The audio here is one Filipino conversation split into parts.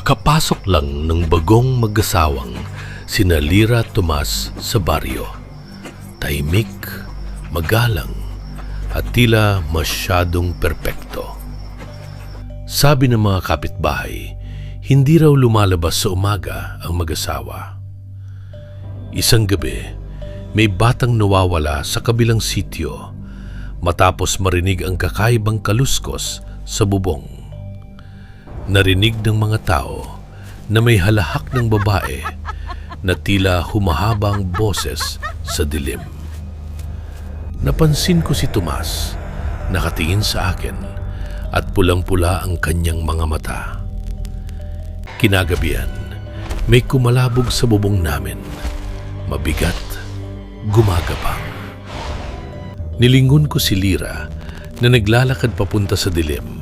Kakapasok lang ng bagong mag-asawang sina Lyra Tomas sa baryo. Tahimik, magalang, at tila masyadong perpekto. Sabi ng mga kapitbahay, hindi raw lumalabas sa umaga ang mag-asawa. Isang gabi, may batang nawawala sa kabilang sityo matapos marinig ang kakaibang kaluskos sa bubong. Narinig ng mga tao na may halahak ng babae na tila humahabang boses sa dilim. Napansin ko si Tomas, nakatingin sa akin at pulang-pula ang kanyang mga mata. Kinagabihan, may kumalabog sa bubong namin. Mabigat, gumagapang. Nilingon ko si Lyra na naglalakad papunta sa dilim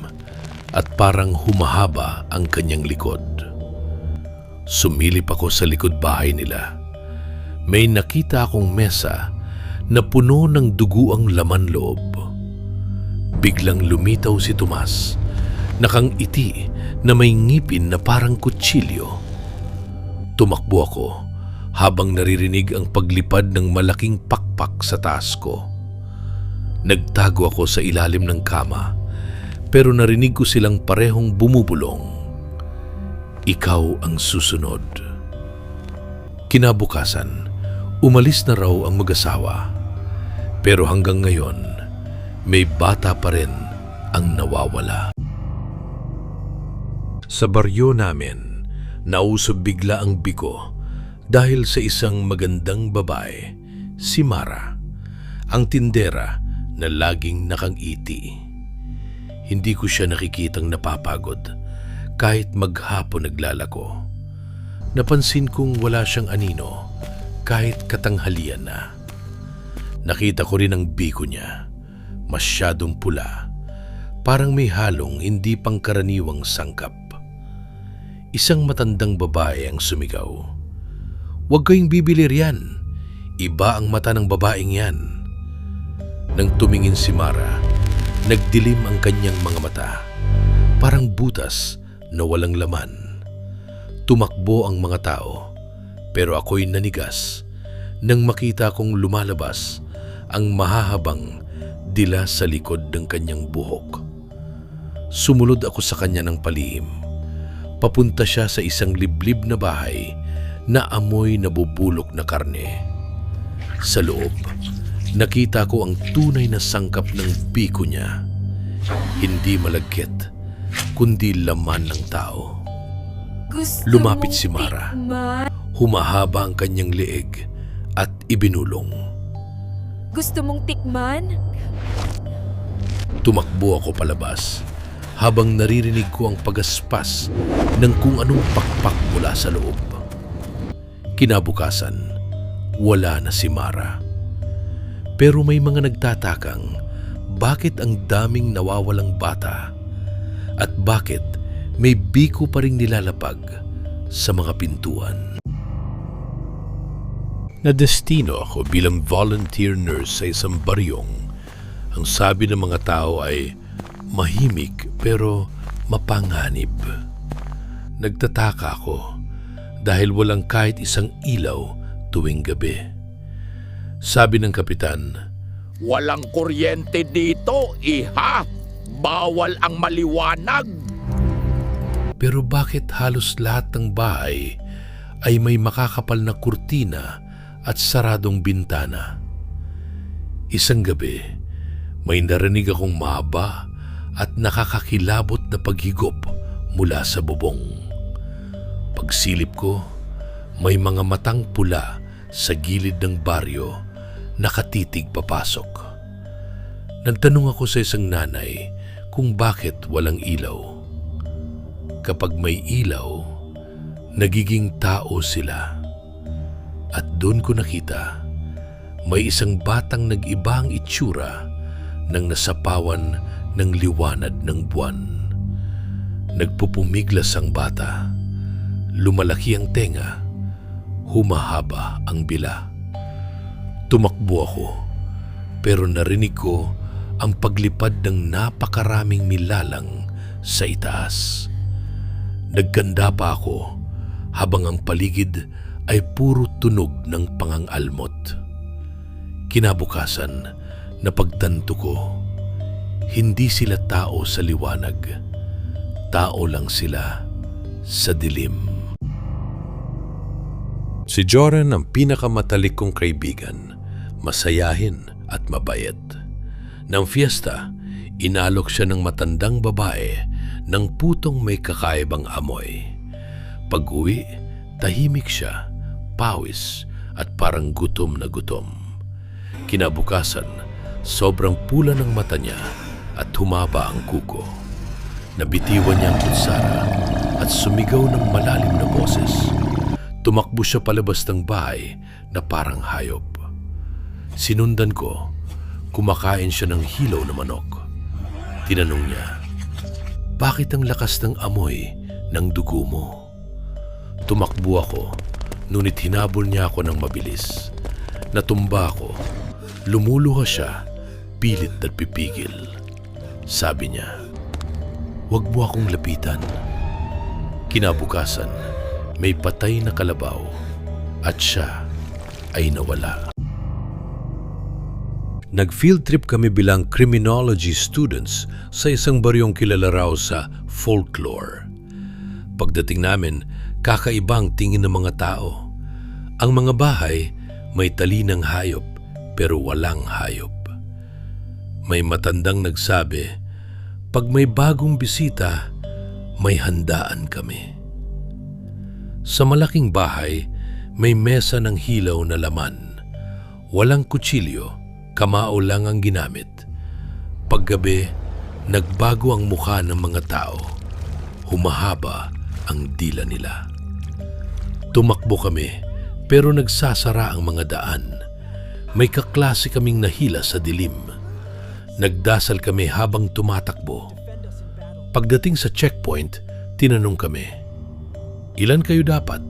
at parang humahaba ang kanyang likod. Sumilip ako sa likod bahay nila. May nakita akong mesa na puno ng duguang laman loob. Biglang lumitaw si Tomas, nakangiti na may ngipin na parang kutsilyo. Tumakbo ako habang naririnig ang paglipad ng malaking pakpak sa taas ko. Nagtago ako sa ilalim ng kama, pero narinig ko silang parehong bumubulong. Ikaw ang susunod. Kinabukasan, umalis na raw ang mag-asawa. Pero hanggang ngayon, may bata pa rin ang nawawala. Sa baryo namin, nausob bigla ang bigo dahil sa isang magandang babae, si Mara, ang tindera na laging nakangiti. Hindi ko siya nakikitang napapagod kahit maghapon naglalako. Napansin kong wala siyang anino kahit katanghalian na. Nakita ko rin ang biko niya, masyadong pula, parang may halong hindi pangkaraniwang sangkap. Isang matandang babae ang sumigaw, "Huwag kayong bibili riyan, iba ang mata ng babaeng yan." Nang tumingin si Mara, nagdilim ang kanyang mga mata, parang butas na walang laman. Tumakbo ang mga tao, pero ako'y nanigas nang makita kong lumalabas ang mahahabang dila sa likod ng kanyang buhok. Sumunod ako sa kanya ng palihim. Papunta siya sa isang liblib na bahay na amoy nabubulok na karne. Sa loob, nakita ko ang tunay na sangkap ng biko niya. Hindi malagkit, kundi laman ng tao. Lumapit si Mara. Humahaba ang kanyang leeg at ibinulong. Gusto mong tikman? Tumakbo ako palabas habang naririnig ko ang pagaspas ng kung anong pakpak mula sa loob. Kinabukasan, wala na si Mara. Pero may mga nagtatakang bakit ang daming nawawalang bata at bakit may biko pa ring nilalapag sa mga pintuan. Nadestino ako bilang volunteer nurse sa isang baryong. Ang sabi ng mga tao ay mahimik pero mapanganib. Nagtataka ako dahil walang kahit isang ilaw tuwing gabi. Sabi ng kapitan, "Walang kuryente dito, iha! Bawal ang maliwanag!" Pero bakit halos lahat ng bahay ay may makakapal na kurtina at saradong bintana? Isang gabi, may narinig akong mahaba at nakakakilabot na paghigop mula sa bubong. Pagsilip ko, may mga matang pula sa gilid ng baryo nakatitig papasok. Nagtanong ako sa isang nanay kung bakit walang ilaw. Kapag may ilaw, nagiging tao sila. At doon ko nakita, may isang batang nag-iba ang itsura nang nasapawan ng liwanag ng buwan. Nagpupumiglas ang bata, lumalaki ang tenga, humahaba ang bila. Tumakbo ako, pero narinig ko ang paglipad ng napakaraming nilalang sa itaas. Nagkanda pa ako habang ang paligid ay puro tunog ng pangangalmot. Kinabukasan, napagtanto ko, hindi sila tao sa liwanag. Tao lang sila sa dilim. Si Joran ang pinakamatalik kong kaibigan, masayahin at mabait. Nang fiesta, inalok siya ng matandang babae ng putong may kakaibang amoy. Pag-uwi, tahimik siya, pawis at parang gutom na gutom. Kinabukasan, sobrang pula ng mata niya at humaba ang kuko. Nabitiwan niya ang kutsara at sumigaw ng malalim na boses. Tumakbo siya palabas ng bahay na parang hayop. Sinundan ko, kumakain siya ng hilaw na manok. Tinanong niya, "Bakit ang lakas ng amoy ng dugo mo?" Tumakbo ako, ngunit hinabol niya ako ng mabilis. Natumba ako, lumuluha siya, pilit at pipigil. Sabi niya, "Huwag mo akong lapitan." Kinabukasan, may patay na kalabaw at siya ay nawala. Nag-field trip kami bilang criminology students sa isang baryong kilala raw sa folklore. Pagdating namin, kakaibang tingin ng mga tao. Ang mga bahay may talinang hayop pero walang hayop. May matandang nagsabi, "Pag may bagong bisita, may handaan kami." Sa malaking bahay, may mesa ng hilaw na laman. Walang kutsilyo, kamao lang ang ginamit. Paggabi, nagbago ang mukha ng mga tao. Humahaba ang dila nila. Tumakbo kami, pero nagsasara ang mga daan. May kaklase kaming nahila sa dilim. Nagdasal kami habang tumatakbo. Pagdating sa checkpoint, tinanong kami, "Ilan kayo dapat?"